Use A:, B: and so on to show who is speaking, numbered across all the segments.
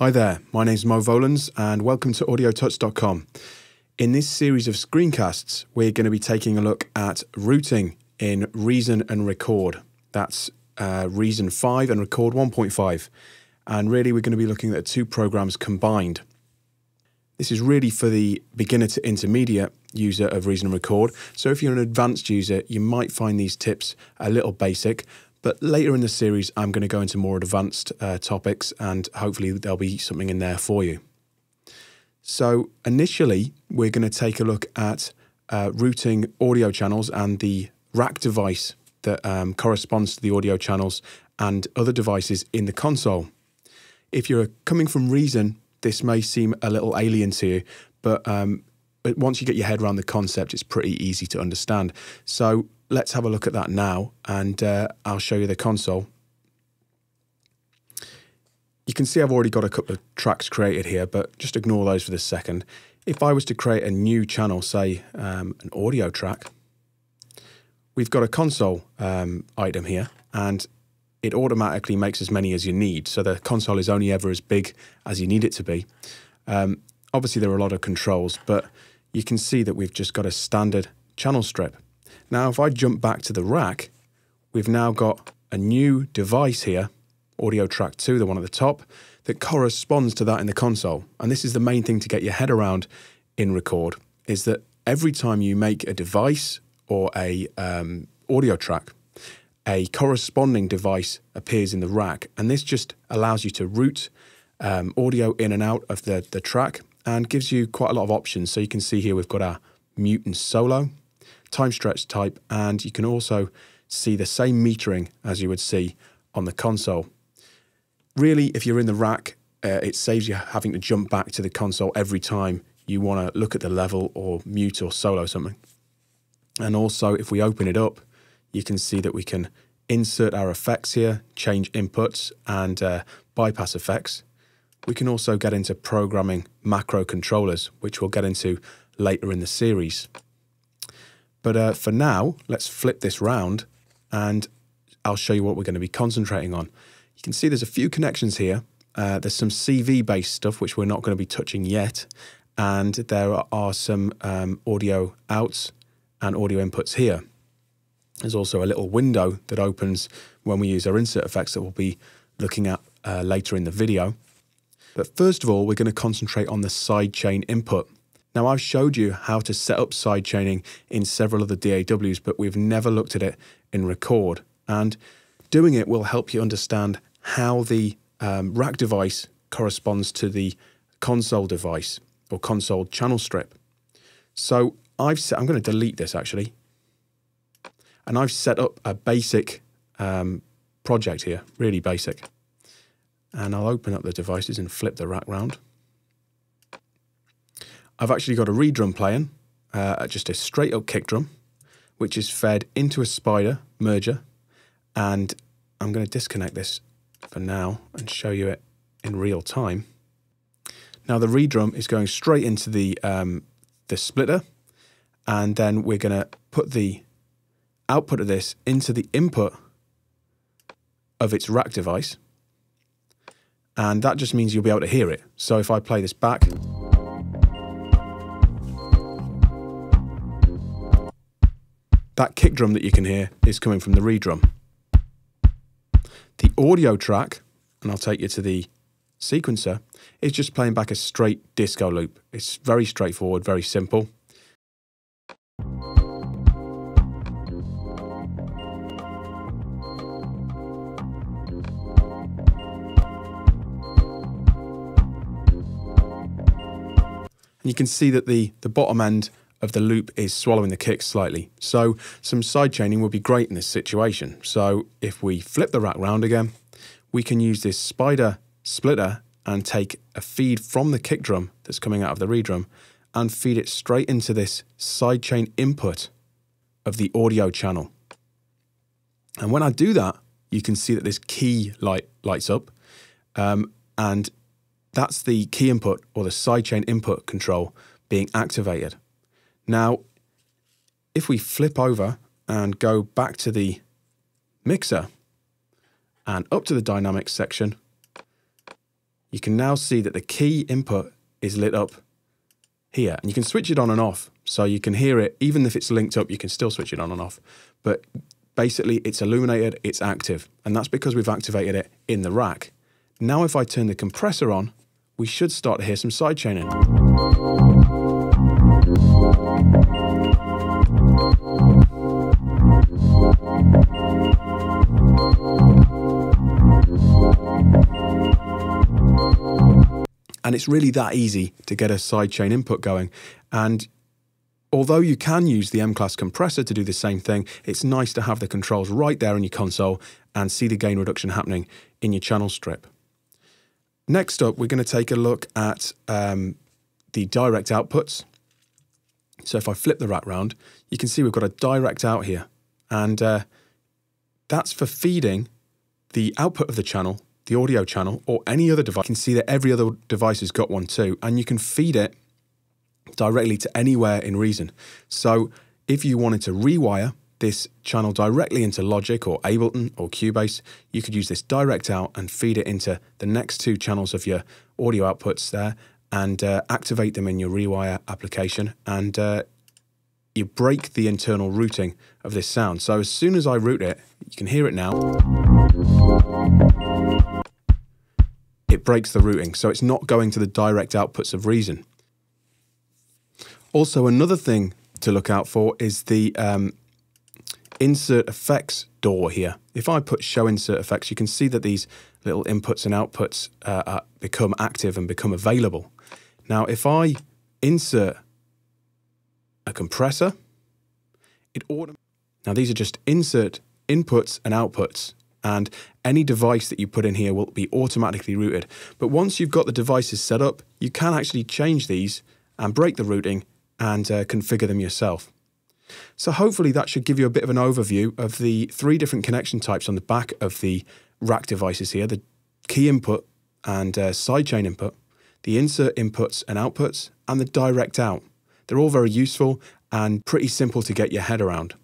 A: Hi there, my name's Mo Volans and welcome to AudioTuts.com. In this series of screencasts, we're going to be taking a look at routing in Reason and Record. That's Reason 5 and Record 1.5. And really we're going to be looking at two programs combined. This is really for the beginner to intermediate user of Reason and Record. So if you're an advanced user, you might find these tips a little basic. But later in the series, I'm going to go into more advanced topics and hopefully there'll be something in there for you. So initially, we're going to take a look at routing audio channels and the rack device that corresponds to the audio channels and other devices in the console. If you're coming from Reason, this may seem a little alien to you, but once you get your head around the concept, it's pretty easy to understand. So let's have a look at that now, and I'll show you the console. You can see I've already got a couple of tracks created here, but just ignore those for this second. If I was to create a new channel, say an audio track, we've got a console item here, and it automatically makes as many as you need. So the console is only ever as big as you need it to be. Obviously, there are a lot of controls, but you can see that we've just got a standard channel strip. Now, if I jump back to the rack, we've now got a new device here, audio track 2, the one at the top, that corresponds to that in the console. And this is the main thing to get your head around in Record, is that every time you make a device or a audio track, a corresponding device appears in the rack. And this just allows you to route audio in and out of the track and gives you quite a lot of options. So you can see here we've got our mute and solo, time stretch type, and you can also see the same metering as you would see on the console. Really, if you're in the rack, it saves you having to jump back to the console every time you want to look at the level or mute or solo something. And also, if we open it up, you can see that we can insert our effects here, change inputs and bypass effects. We can also get into programming macro controllers, which we'll get into later in the series. But for now, let's flip this round and I'll show you what we're going to be concentrating on. You can see there's a few connections here. There's some CV-based stuff, which we're not going to be touching yet. And there are some audio outs and audio inputs here. There's also a little window that opens when we use our insert effects that we'll be looking at later in the video. But first of all, we're going to concentrate on the sidechain input. Now, I've showed you how to set up sidechaining in several of the DAWs, but we've never looked at it in Record. And doing it will help you understand how the rack device corresponds to the console device or console channel strip. So I'm going to delete this actually. And I've set up a basic project here, really basic. And I'll open up the devices and flip the rack round. I've actually got a reed drum playing, just a straight up kick drum, which is fed into a spider merger. And I'm going to disconnect this for now and show you it in real time. Now the reed drum is going straight into the splitter, and then we're going to put the output of this into the input of its rack device. And that just means you'll be able to hear it. So if I play this back, that kick drum that you can hear is coming from the reed drum. The audio track, and I'll take you to the sequencer, is just playing back a straight disco loop. It's very straightforward, very simple. And you can see that the bottom end of the loop is swallowing the kicks slightly. So some sidechaining would be great in this situation. So if we flip the rack round again, we can use this spider splitter and take a feed from the kick drum that's coming out of the reed drum and feed it straight into this sidechain input of the audio channel. And when I do that, you can see that this key lights up, and that's the key input or the sidechain input control being activated. Now, if we flip over and go back to the mixer and up to the dynamics section, you can now see that the key input is lit up here, and you can switch it on and off. So you can hear it, even if it's linked up, you can still switch it on and off. But basically it's illuminated, it's active, and that's because we've activated it in the rack. Now if I turn the compressor on, we should start to hear some sidechaining. And it's really that easy to get a sidechain input going. And although you can use the M-Class compressor to do the same thing, it's nice to have the controls right there in your console and see the gain reduction happening in your channel strip. Next up, we're going to take a look at the direct outputs. So if I flip the rack round, you can see we've got a direct out here. And that's for feeding the output of the channel, the audio channel, or any other device. You can see that every other device has got one too, and you can feed it directly to anywhere in Reason. So if you wanted to rewire this channel directly into Logic or Ableton or Cubase, you could use this direct out and feed it into the next two channels of your audio outputs there and activate them in your rewire application, and you break the internal routing of this sound. So as soon as I route it, you can hear it now. It breaks the routing, so it's not going to the direct outputs of Reason. Also, another thing to look out for is the insert effects door here. If I put show insert effects, you can see that these little inputs and outputs become active and become available. Now, if I insert a compressor, now these are just insert inputs and outputs, and any device that you put in here will be automatically routed. But once you've got the devices set up, you can actually change these and break the routing and configure them yourself. So hopefully that should give you a bit of an overview of the three different connection types on the back of the rack devices here: the key input and sidechain input, the insert inputs and outputs, and the direct out. They're all very useful and pretty simple to get your head around.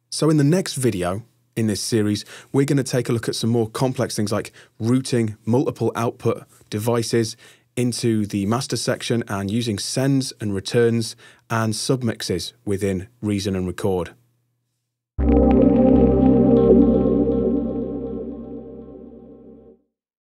A: So in the next video in this series, we're going to take a look at some more complex things like routing multiple output devices into the master section and using sends and returns and submixes within Reason and Record.